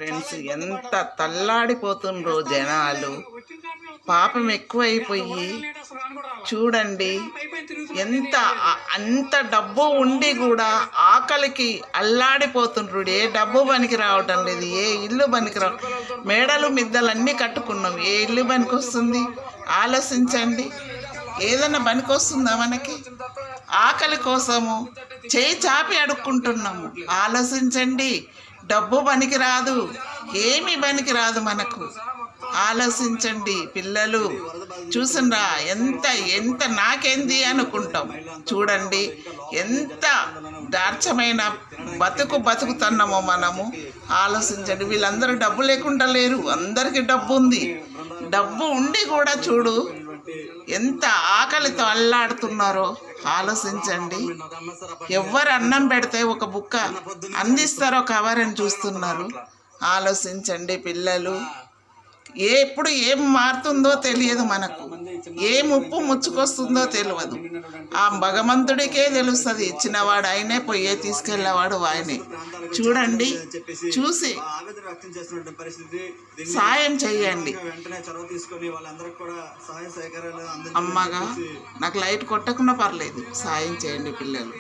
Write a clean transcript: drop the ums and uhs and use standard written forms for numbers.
Friends, ఎంత తల్లాడిపోతుండ్రో జనాలు. పాపం ఎక్కువైపోయి చూడండి, అంత డబ్బు ఉండి కూడా ఆకలికి అల్లాడిపోతుండ్రు. ఏ డబ్బు పనికి రావటం లేదు, ఏ ఇల్లు పనికి మేడలు మిద్దలు అన్నీ కట్టుకున్నాం, ఏ ఇల్లు పనికి వస్తుంది? ఆలోచించండి. ఏదైనా పనికి వస్తుందా మనకి? ఆకలి కోసము చేయి చాపి అడుక్కుంటున్నాము. ఆలోచించండి. డబ్బు పనికి రాదు, ఏమీ పనికి రాదు మనకు. ఆలోచించండి పిల్లలు. చూసినరా ఎంత నాకేంది అనుకుంటాం. చూడండి ఎంత దార్చమైన బతుకుతున్నామో మనము. ఆలోచించండి. వీళ్ళందరూ డబ్బు లేకుండా లేరు, అందరికీ డబ్బు ఉంది. డబ్బు ఉండి కూడా చూడు ఎంత ఆకలితో అల్లాడుతున్నారో. ఆలోచించండి. ఎవరు అన్నం పెడితే ఒక బుక్క అందిస్తారో కవర్ అని చూస్తున్నారు. ఆలోచించండి పిల్లలు. ఎప్పుడు ఏం మారుతుందో తెలియదు మనకు, ఏం ఉప్పు ముచ్చుకొస్తుందో తెలియదు. ఆ భగవంతుడికే తెలుస్తుంది. ఇచ్చినవాడు ఆయనే, పోయే తీసుకెళ్ళేవాడు ఆయనే. చూడండి, చూసి సాయం చెయ్యండి. అమ్మగా నాకు లైట్ కొట్టకుండా పర్లేదు, సాయం చేయండి పిల్లలు.